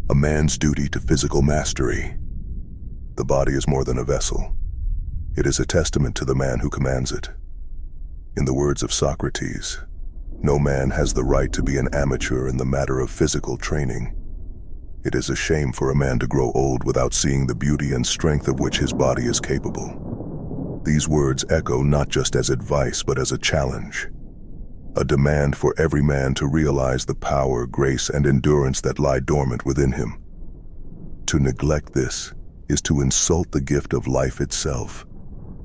A man's duty to physical mastery. The body is more than a vessel. It is a testament to the man who commands it. In the words of Socrates, no man has the right to be an amateur in the matter of physical training. It is a shame for a man to grow old without seeing the beauty and strength of which his body is capable. These words echo not just as advice but as a challenge, a demand for every man to realize the power, grace, and endurance that lie dormant within him. To neglect this is to insult the gift of life itself,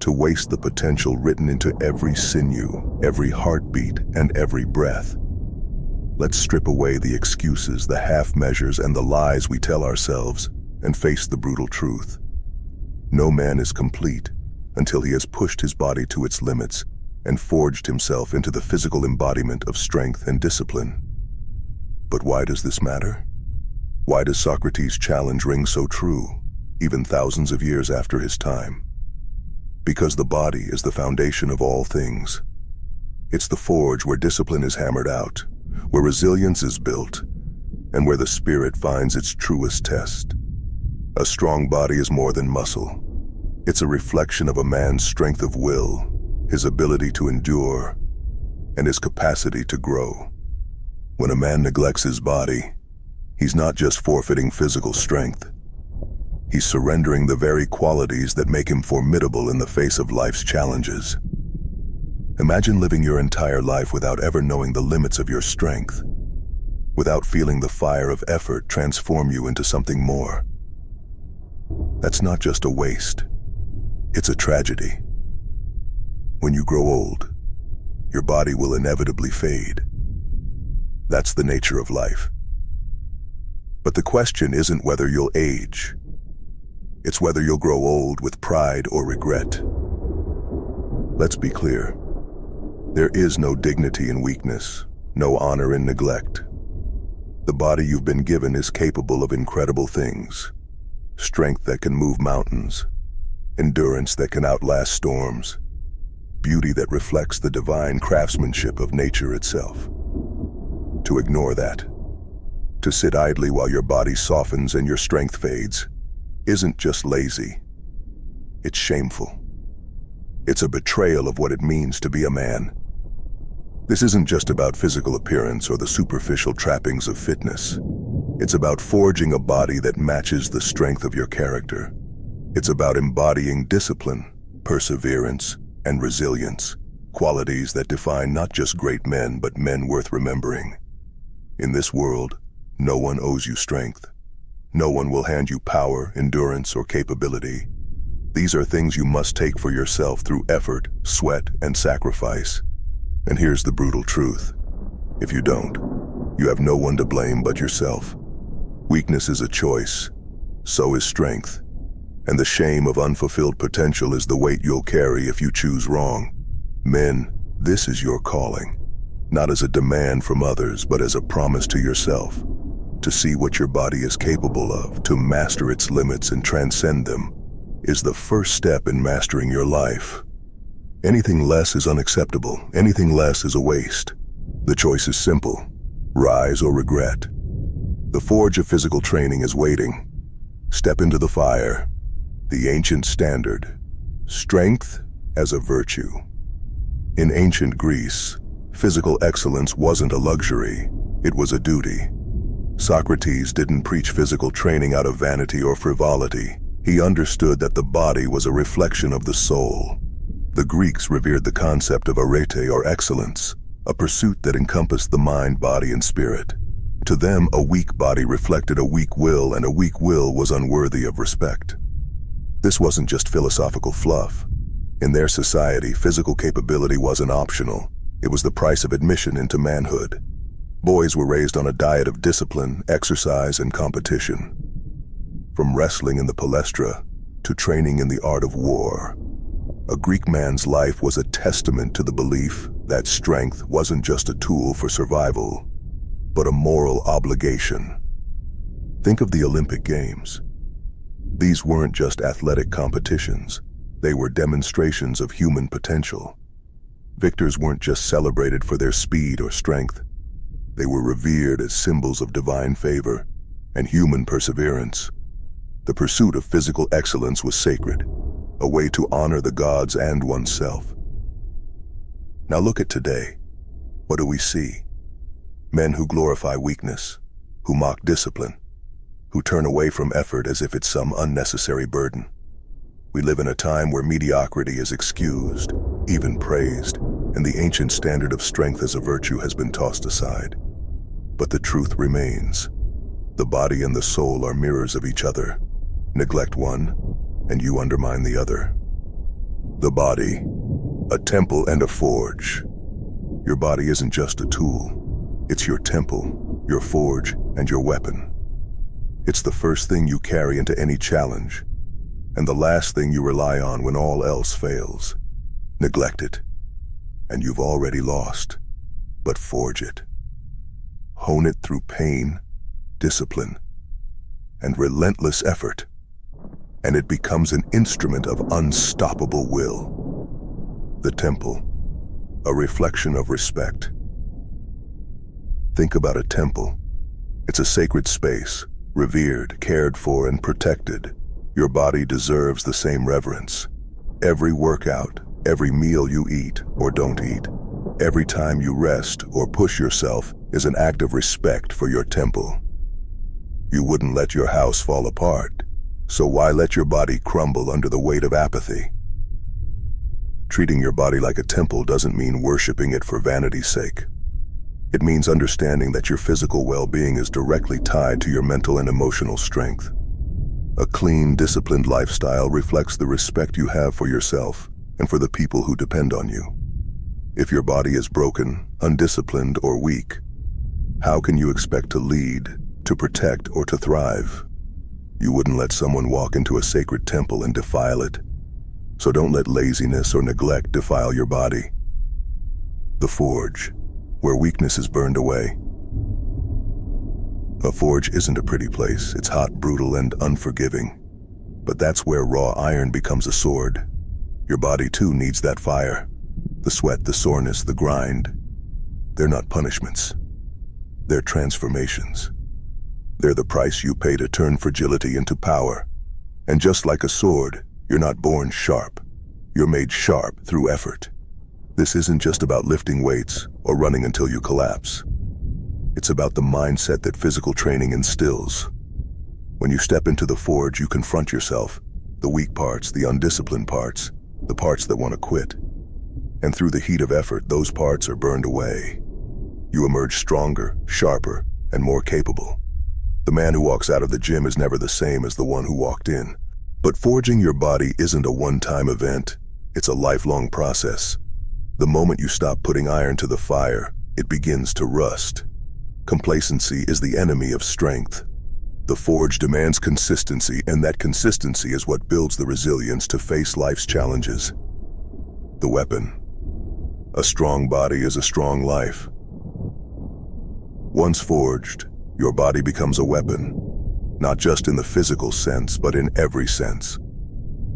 to waste the potential written into every sinew, every heartbeat, and every breath. Let's strip away the excuses, the half measures, and the lies we tell ourselves, and face the brutal truth. No man is complete until he has pushed his body to its limits and forged himself into the physical embodiment of strength and discipline. But why does this matter? Why does Socrates' challenge ring so true, even thousands of years after his time? Because the body is the foundation of all things. It's the forge where discipline is hammered out, where resilience is built, and where the spirit finds its truest test. A strong body is more than muscle. It's a reflection of a man's strength of will, his ability to endure, and his capacity to grow. When a man neglects his body, he's not just forfeiting physical strength. He's surrendering the very qualities that make him formidable in the face of life's challenges. Imagine living your entire life without ever knowing the limits of your strength, without feeling the fire of effort transform you into something more. That's not just a waste, it's a tragedy. When you grow old, your body will inevitably fade. That's the nature of life. But the question isn't whether you'll age. It's whether you'll grow old with pride or regret. Let's be clear. There is no dignity in weakness, no honor in neglect. The body you've been given is capable of incredible things. Strength that can move mountains, endurance that can outlast storms, beauty that reflects the divine craftsmanship of nature itself. To ignore that, to sit idly while your body softens and your strength fades, isn't just lazy, it's shameful. It's a betrayal of what it means to be a man. This isn't just about physical appearance or the superficial trappings of fitness. It's about forging a body that matches the strength of your character. It's about embodying discipline, perseverance, and resilience, qualities that define not just great men, but men worth remembering. In this world, no one owes you strength. No one will hand you power, endurance, or capability. These are things you must take for yourself through effort, sweat, and sacrifice. And here's the brutal truth. If you don't, you have no one to blame but yourself. Weakness is a choice, so is strength. And the shame of unfulfilled potential is the weight you'll carry if you choose wrong. Men, this is your calling, not as a demand from others, but as a promise to yourself. To see what your body is capable of, to master its limits and transcend them, is the first step in mastering your life. Anything less is unacceptable. Anything less is a waste. The choice is simple: rise or regret. The forge of physical training is waiting. Step into the fire. The ancient standard: strength as a virtue. In ancient Greece, physical excellence wasn't a luxury, it was a duty. Socrates didn't preach physical training out of vanity or frivolity. He understood that the body was a reflection of the soul. The Greeks revered the concept of arete, or excellence, a pursuit that encompassed the mind, body, and spirit. To them, a weak body reflected a weak will, and a weak will was unworthy of respect. This wasn't just philosophical fluff. In their society, physical capability wasn't optional. It was the price of admission into manhood. Boys were raised on a diet of discipline, exercise, and competition. From wrestling in the palestra to training in the art of war, a Greek man's life was a testament to the belief that strength wasn't just a tool for survival, but a moral obligation. Think of the Olympic Games. These weren't just athletic competitions. They were demonstrations of human potential. Victors weren't just celebrated for their speed or strength. They were revered as symbols of divine favor, and human perseverance. The pursuit of physical excellence was sacred, a way to honor the gods and oneself. Now look at today. What do we see? Men who glorify weakness, who mock discipline, who turn away from effort as if it's some unnecessary burden. We live in a time where mediocrity is excused, even praised, and the ancient standard of strength as a virtue has been tossed aside. But the truth remains. The body and the soul are mirrors of each other. Neglect one, and you undermine the other. The body, a temple and a forge. Your body isn't just a tool. It's your temple, your forge, and your weapon. It's the first thing you carry into any challenge, and the last thing you rely on when all else fails. Neglect it, and you've already lost. But forge it. Hone it through pain, discipline, and relentless effort, and it becomes an instrument of unstoppable will. The temple, a reflection of respect. Think about a temple. It's a sacred space, revered, cared for, and protected. Your body deserves the same reverence. Every workout, every meal you eat or don't eat, every time you rest or push yourself is an act of respect for your temple. You wouldn't let your house fall apart, so why let your body crumble under the weight of apathy? Treating your body like a temple doesn't mean worshiping it for vanity's sake. It means understanding that your physical well-being is directly tied to your mental and emotional strength. A clean, disciplined lifestyle reflects the respect you have for yourself and for the people who depend on you. If your body is broken, undisciplined, or weak, how can you expect to lead, to protect, or to thrive? You wouldn't let someone walk into a sacred temple and defile it. So don't let laziness or neglect defile your body. The forge, where weakness is burned away. A forge isn't a pretty place. It's hot, brutal, and unforgiving. But that's where raw iron becomes a sword. Your body too needs that fire. The sweat, the soreness, the grind. They're not punishments. They're transformations. They're the price you pay to turn fragility into power. And just like a sword, you're not born sharp. You're made sharp through effort. This isn't just about lifting weights or running until you collapse. It's about the mindset that physical training instills. When you step into the forge, you confront yourself, the weak parts, the undisciplined parts, the parts that want to quit. And through the heat of effort, those parts are burned away. You emerge stronger, sharper, and more capable. The man who walks out of the gym is never the same as the one who walked in. But forging your body isn't a one-time event. It's a lifelong process. The moment you stop putting iron to the fire, it begins to rust. Complacency is the enemy of strength. The forge demands consistency, and that consistency is what builds the resilience to face life's challenges. The weapon. A strong body is a strong life. Once forged, your body becomes a weapon, not just in the physical sense, but in every sense.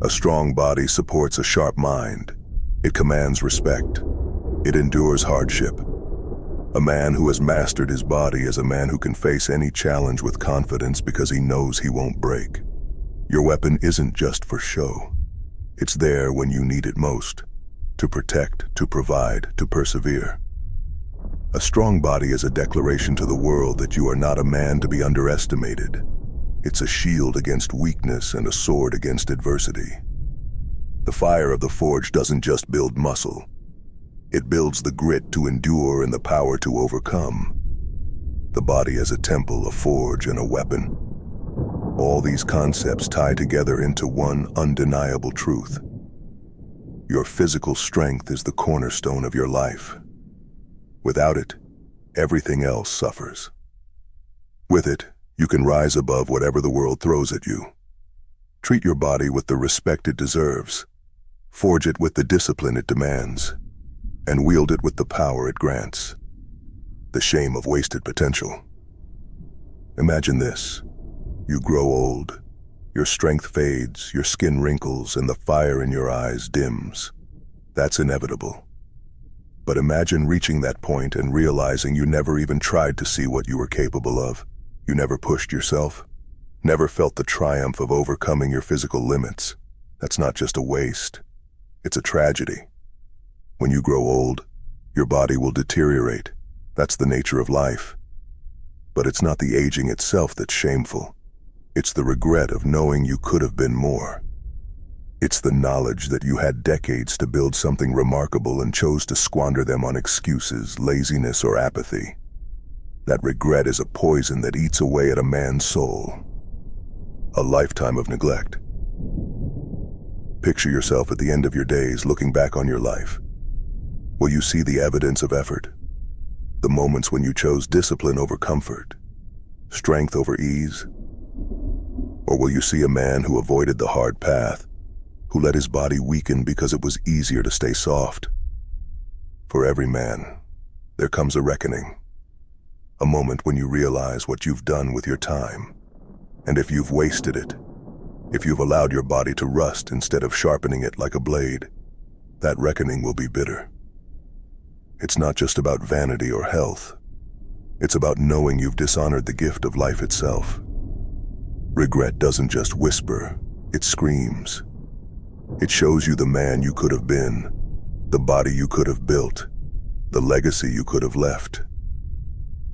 A strong body supports a sharp mind. It commands respect. It endures hardship. A man who has mastered his body is a man who can face any challenge with confidence because he knows he won't break. Your weapon isn't just for show. It's there when you need it most, to protect, to provide, to persevere. A strong body is a declaration to the world that you are not a man to be underestimated. It's a shield against weakness and a sword against adversity. The fire of the forge doesn't just build muscle. It builds the grit to endure and the power to overcome. The body as a temple, a forge, and a weapon. All these concepts tie together into one undeniable truth. Your physical strength is the cornerstone of your life. Without it, everything else suffers. With it, you can rise above whatever the world throws at you. Treat your body with the respect it deserves. Forge it with the discipline it demands. And wield it with the power it grants. The shame of wasted potential. Imagine this. You grow old. Your strength fades, your skin wrinkles, and the fire in your eyes dims. That's inevitable. But imagine reaching that point and realizing you never even tried to see what you were capable of. You never pushed yourself, never felt the triumph of overcoming your physical limits. That's not just a waste, it's a tragedy. When you grow old, your body will deteriorate. That's the nature of life. But it's not the aging itself that's shameful. It's the regret of knowing you could have been more. It's the knowledge that you had decades to build something remarkable and chose to squander them on excuses, laziness, or apathy. That regret is a poison that eats away at a man's soul. A lifetime of neglect. Picture yourself at the end of your days looking back on your life. Will you see the evidence of effort? The moments when you chose discipline over comfort, strength over ease? Or will you see a man who avoided the hard path, who let his body weaken because it was easier to stay soft? For every man, there comes a reckoning. A moment when you realize what you've done with your time, and if you've wasted it, if you've allowed your body to rust instead of sharpening it like a blade, that reckoning will be bitter. It's not just about vanity or health. It's about knowing you've dishonored the gift of life itself. Regret doesn't just whisper, it screams. It shows you the man you could have been, the body you could have built, the legacy you could have left.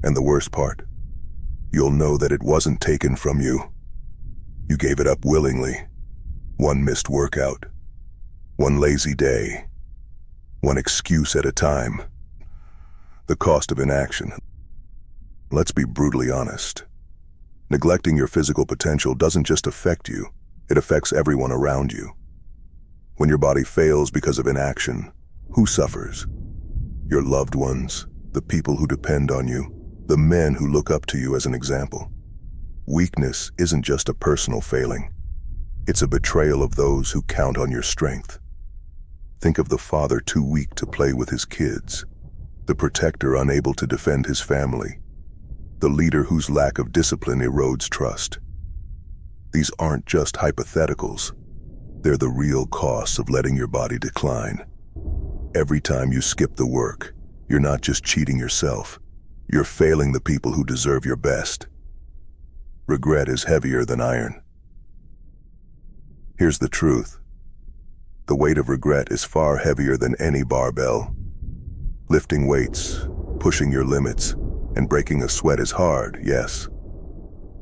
And the worst part, you'll know that it wasn't taken from you. You gave it up willingly. One missed workout, one lazy day, one excuse at a time. The cost of inaction. Let's be brutally honest. Neglecting your physical potential doesn't just affect you, it affects everyone around you. When your body fails because of inaction, who suffers? Your loved ones, the people who depend on you, the men who look up to you as an example. Weakness isn't just a personal failing. It's a betrayal of those who count on your strength. Think of the father too weak to play with his kids, the protector unable to defend his family, the leader whose lack of discipline erodes trust. These aren't just hypotheticals. They're the real costs of letting your body decline. Every time you skip the work, you're not just cheating yourself, you're failing the people who deserve your best. Regret is heavier than iron. Here's the truth. The weight of regret is far heavier than any barbell. Lifting weights, pushing your limits, and breaking a sweat is hard, yes.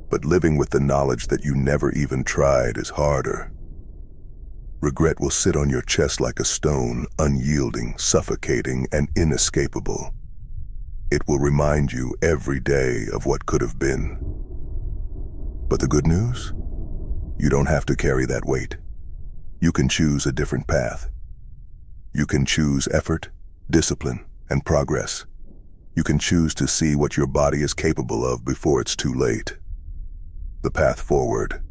But living with the knowledge that you never even tried is harder. Regret will sit on your chest like a stone, unyielding, suffocating, and inescapable. It will remind you every day of what could have been. But the good news? You don't have to carry that weight. You can choose a different path. You can choose effort, discipline, and progress. You can choose to see what your body is capable of before it's too late. The path forward.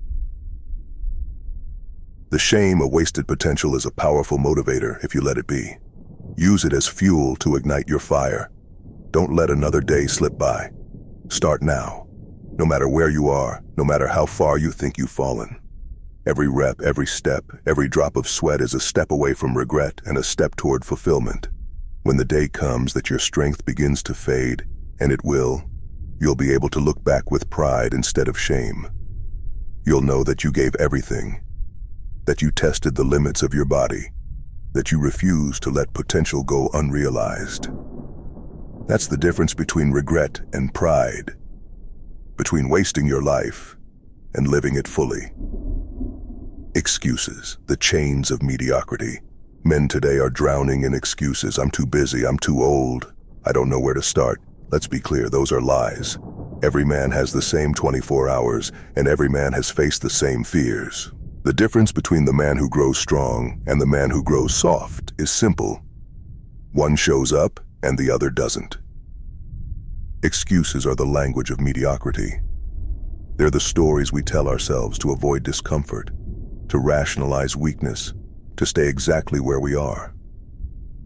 The shame of wasted potential is a powerful motivator if you let it be. Use it as fuel to ignite your fire. Don't let another day slip by. Start now. No matter where you are, no matter how far you think you've fallen. Every rep, every step, every drop of sweat is a step away from regret and a step toward fulfillment. When the day comes that your strength begins to fade, and it will, you'll be able to look back with pride instead of shame. You'll know that you gave everything, that you tested the limits of your body, that you refused to let potential go unrealized. That's the difference between regret and pride, between wasting your life and living it fully. Excuses, the chains of mediocrity. Men today are drowning in excuses. I'm too busy, I'm too old, I don't know where to start. Let's be clear, those are lies. Every man has the same 24 hours, and every man has faced the same fears. The difference between the man who grows strong and the man who grows soft is simple. One shows up and the other doesn't. Excuses are the language of mediocrity. They're the stories we tell ourselves to avoid discomfort, to rationalize weakness, to stay exactly where we are.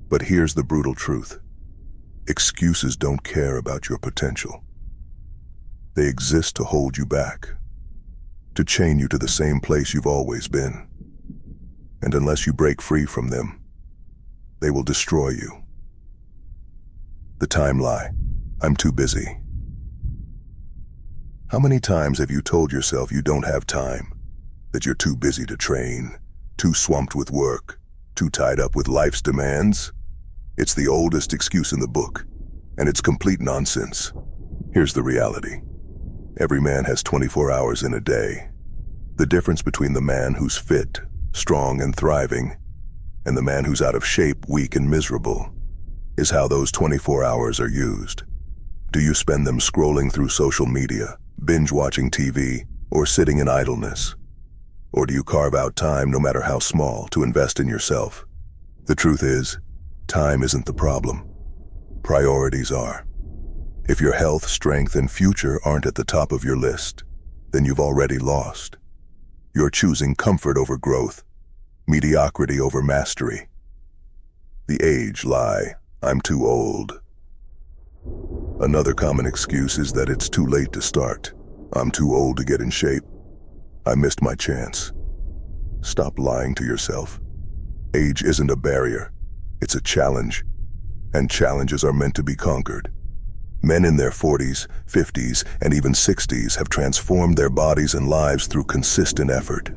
But here's the brutal truth. Excuses don't care about your potential. They exist to hold you back, to chain you to the same place you've always been. And unless you break free from them, they will destroy you. The time lie. I'm too busy. How many times have you told yourself you don't have time? That you're too busy to train, too swamped with work, too tied up with life's demands? It's the oldest excuse in the book, and it's complete nonsense. Here's the reality. Every man has 24 hours in a day. The difference between the man who's fit, strong, and thriving, and the man who's out of shape, weak, and miserable, is how those 24 hours are used. Do you spend them scrolling through social media, binge-watching TV, or sitting in idleness? Or do you carve out time, no matter how small, to invest in yourself? The truth is, time isn't the problem. Priorities are. If your health, strength, and future aren't at the top of your list, then you've already lost. You're choosing comfort over growth, mediocrity over mastery. The age lie, I'm too old. Another common excuse is that it's too late to start. I'm too old to get in shape. I missed my chance. Stop lying to yourself. Age isn't a barrier, it's a challenge, and challenges are meant to be conquered. Men in their 40s, 50s, and even 60s have transformed their bodies and lives through consistent effort.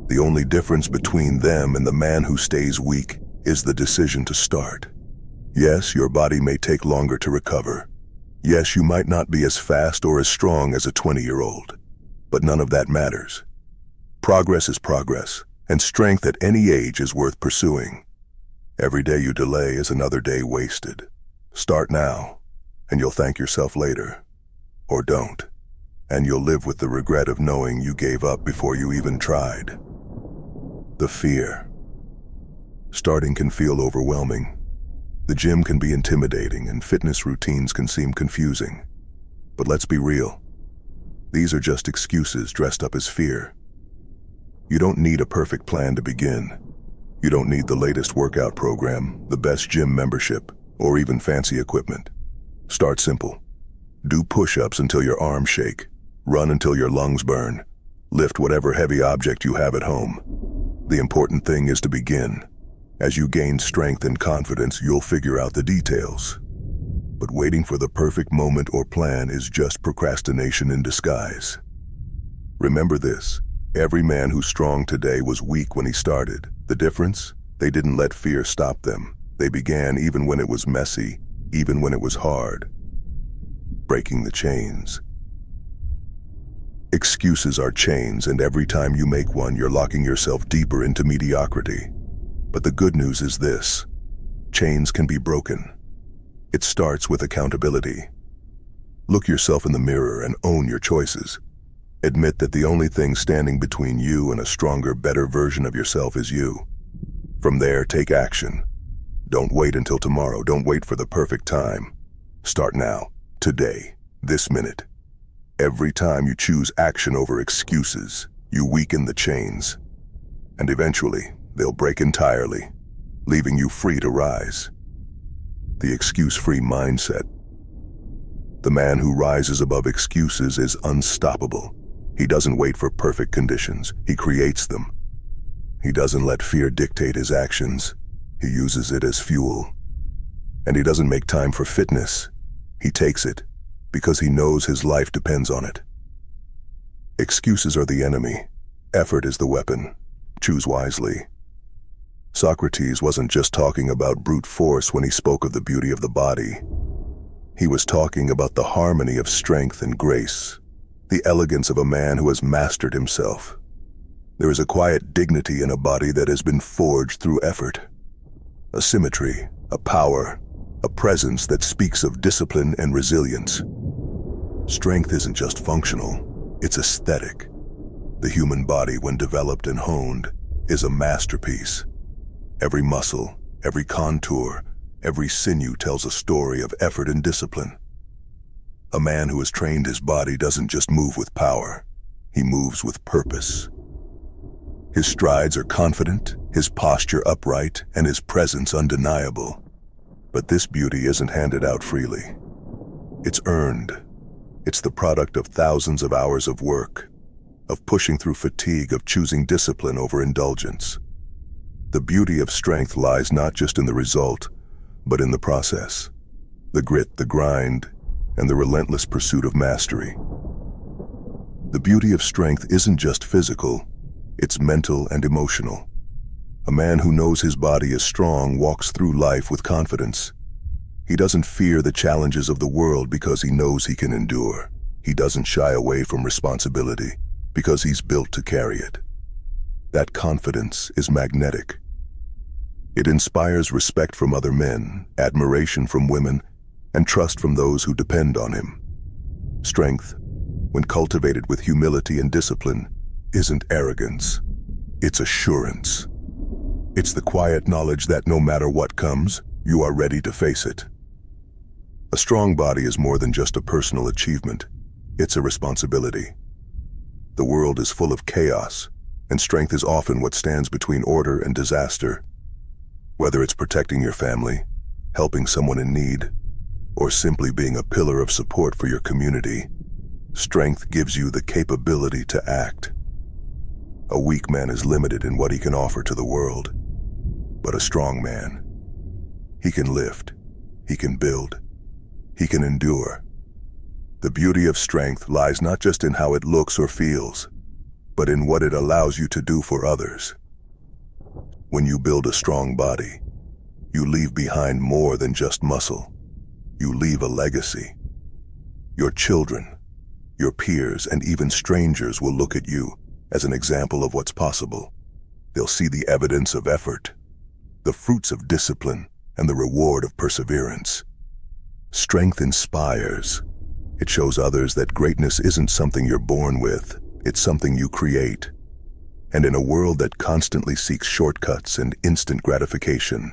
The only difference between them and the man who stays weak is the decision to start. Yes, your body may take longer to recover. Yes, you might not be as fast or as strong as a 20-year-old, but none of that matters. Progress is progress, and strength at any age is worth pursuing. Every day you delay is another day wasted. Start now, and you'll thank yourself later. Or don't, and you'll live with the regret of knowing you gave up before you even tried. The fear. Starting can feel overwhelming. The gym can be intimidating, and fitness routines can seem confusing. But let's be real. These are just excuses dressed up as fear. You don't need a perfect plan to begin. You don't need the latest workout program, the best gym membership, or even fancy equipment. Start simple. Do push-ups until your arms shake. Run until your lungs burn. Lift whatever heavy object you have at home. The important thing is to begin. As you gain strength and confidence, you'll figure out the details. But waiting for the perfect moment or plan is just procrastination in disguise. Remember this, every man who's strong today was weak when he started. The difference? They didn't let fear stop them. They began even when it was messy, even when it was hard. Breaking the chains. Excuses are chains, and every time you make one, you're locking yourself deeper into mediocrity. But the good news is this: chains can be broken. It starts with accountability. Look yourself in the mirror and own your choices. Admit that the only thing standing between you and a stronger, better version of yourself is you. From there, take action. Don't wait until tomorrow. Don't wait for the perfect time. Start now, today, this minute. Every time you choose action over excuses, you weaken the chains. And eventually, they'll break entirely, leaving you free to rise. The excuse-free mindset. The man who rises above excuses is unstoppable. He doesn't wait for perfect conditions. He creates them. He doesn't let fear dictate his actions. He uses it as fuel. And he doesn't make time for fitness. He takes it because he knows his life depends on it. Excuses are the enemy. Effort is the weapon. Choose wisely. Socrates wasn't just talking about brute force when he spoke of the beauty of the body. He was talking about the harmony of strength and grace, the elegance of a man who has mastered himself. There is a quiet dignity in a body that has been forged through effort, a symmetry, a power, a presence that speaks of discipline and resilience. Strength isn't just functional, it's aesthetic. The human body, when developed and honed, is a masterpiece. Every muscle, every contour, every sinew tells a story of effort and discipline. A man who has trained his body doesn't just move with power, he moves with purpose. His strides are confident, his posture upright, and his presence undeniable. But this beauty isn't handed out freely. It's earned. It's the product of thousands of hours of work, of pushing through fatigue, of choosing discipline over indulgence. The beauty of strength lies not just in the result, but in the process. The grit, the grind, and the relentless pursuit of mastery. The beauty of strength isn't just physical, it's mental and emotional. A man who knows his body is strong walks through life with confidence. He doesn't fear the challenges of the world because he knows he can endure. He doesn't shy away from responsibility because he's built to carry it. That confidence is magnetic. It inspires respect from other men, admiration from women, and trust from those who depend on him. Strength, when cultivated with humility and discipline, isn't arrogance. It's assurance. It's the quiet knowledge that no matter what comes, you are ready to face it. A strong body is more than just a personal achievement. It's a responsibility. The world is full of chaos, and strength is often what stands between order and disaster. Whether it's protecting your family, helping someone in need, or simply being a pillar of support for your community, strength gives you the capability to act. A weak man is limited in what he can offer to the world, but a strong man, he can lift, he can build, he can endure. The beauty of strength lies not just in how it looks or feels, but in what it allows you to do for others. When you build a strong body, you leave behind more than just muscle. You leave a legacy. Your children, your peers, and even strangers will look at you as an example of what's possible. They'll see the evidence of effort, the fruits of discipline, and the reward of perseverance. Strength inspires. It shows others that greatness isn't something you're born with, it's something you create. And in a world that constantly seeks shortcuts and instant gratification,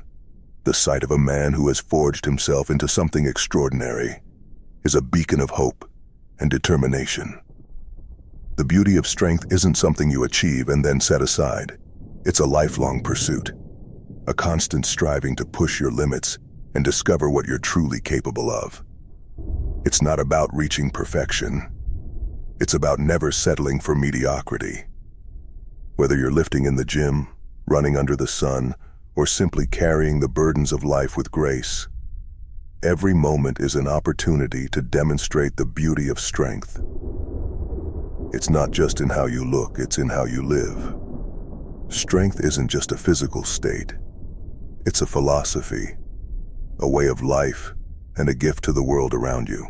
the sight of a man who has forged himself into something extraordinary is a beacon of hope and determination. The beauty of strength isn't something you achieve and then set aside. It's a lifelong pursuit, a constant striving to push your limits and discover what you're truly capable of. It's not about reaching perfection. It's about never settling for mediocrity. Whether you're lifting in the gym, running under the sun, or simply carrying the burdens of life with grace, every moment is an opportunity to demonstrate the beauty of strength. It's not just in how you look, it's in how you live. Strength isn't just a physical state. It's a philosophy, a way of life, and a gift to the world around you.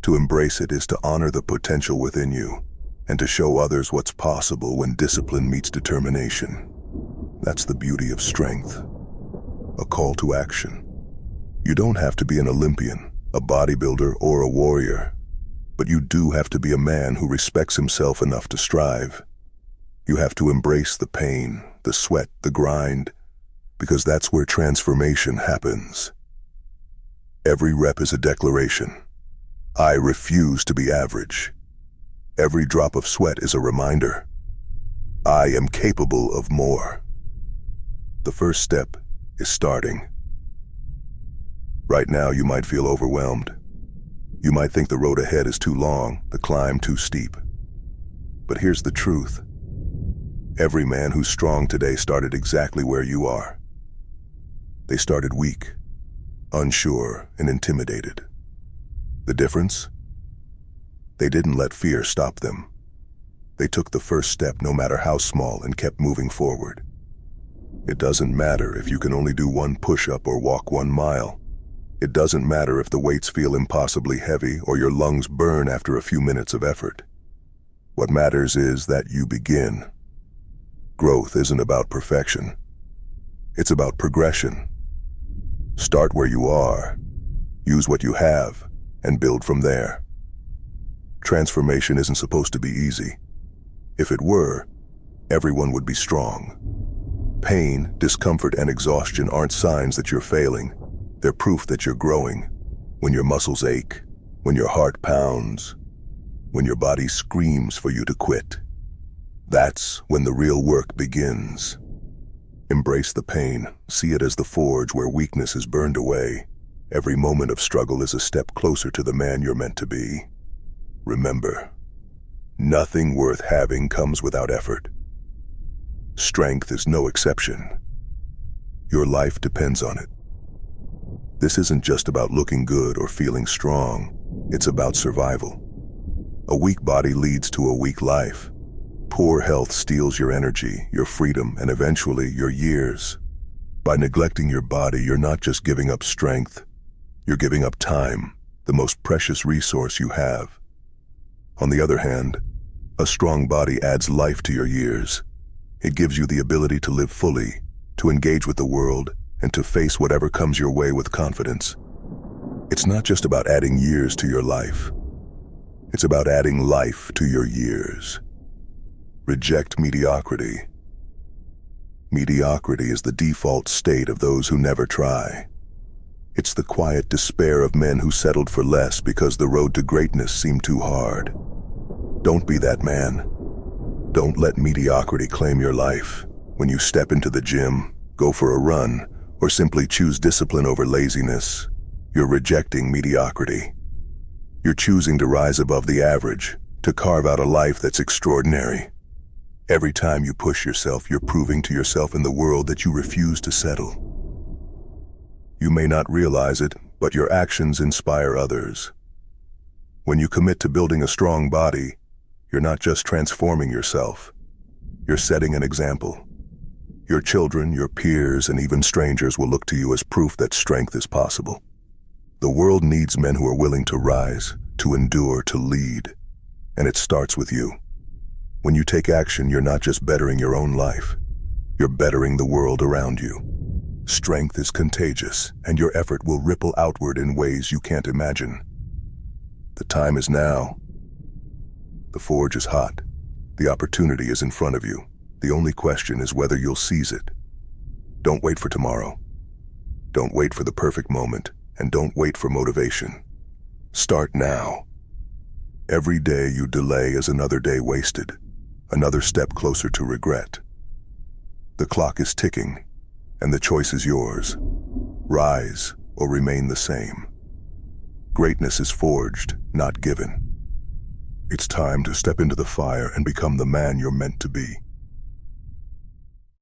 To embrace it is to honor the potential within you and to show others what's possible when discipline meets determination. That's the beauty of strength, a call to action. You don't have to be an Olympian, a bodybuilder, or a warrior, but you do have to be a man who respects himself enough to strive. You have to embrace the pain, the sweat, the grind, because that's where transformation happens. Every rep is a declaration. I refuse to be average. Every drop of sweat is a reminder. I am capable of more. The first step is starting. Right now, you might feel overwhelmed. You might think the road ahead is too long, the climb too steep. But here's the truth. Every man who's strong today started exactly where you are. They started weak, unsure, and intimidated. The difference? They didn't let fear stop them. They took the first step, no matter how small, and kept moving forward. It doesn't matter if you can only do one push-up or walk 1 mile. It doesn't matter if the weights feel impossibly heavy or your lungs burn after a few minutes of effort. What matters is that you begin. Growth isn't about perfection. It's about progression. Start where you are, use what you have, and build from there. Transformation isn't supposed to be easy. If it were, everyone would be strong. Pain, discomfort, and exhaustion aren't signs that you're failing. They're proof that you're growing. When your muscles ache, when your heart pounds, when your body screams for you to quit, that's when the real work begins. Embrace the pain. See it as the forge where weakness is burned away. Every moment of struggle is a step closer to the man you're meant to be. Remember, nothing worth having comes without effort. Strength is no exception. Your life depends on it. This isn't just about looking good or feeling strong. It's about survival. A weak body leads to a weak life. Poor health steals your energy, your freedom, and eventually your years. By neglecting your body, you're not just giving up strength, you're giving up time, the most precious resource you have. On the other hand, a strong body adds life to your years. It gives you the ability to live fully, to engage with the world, and to face whatever comes your way with confidence. It's not just about adding years to your life. It's about adding life to your years. Reject mediocrity. Mediocrity is the default state of those who never try. It's the quiet despair of men who settled for less because the road to greatness seemed too hard. Don't be that man. Don't let mediocrity claim your life. When you step into the gym, go for a run, or simply choose discipline over laziness, you're rejecting mediocrity. You're choosing to rise above the average, to carve out a life that's extraordinary. Every time you push yourself, you're proving to yourself and the world that you refuse to settle. You may not realize it, but your actions inspire others. When you commit to building a strong body, you're not just transforming yourself, you're setting an example. Your children, your peers, and even strangers will look to you as proof that strength is possible. The world needs men who are willing to rise, to endure, to lead, and it starts with you. When you take action, you're not just bettering your own life, you're bettering the world around you. Strength is contagious, and your effort will ripple outward in ways you can't imagine. The time is now. The forge is hot. The opportunity is in front of you. The only question is whether you'll seize it. Don't wait for tomorrow. Don't wait for the perfect moment, and don't wait for motivation. Start now. Every day you delay is another day wasted, another step closer to regret. The clock is ticking, and the choice is yours. Rise or remain the same. Greatness is forged, not given. It's time to step into the fire and become the man you're meant to be.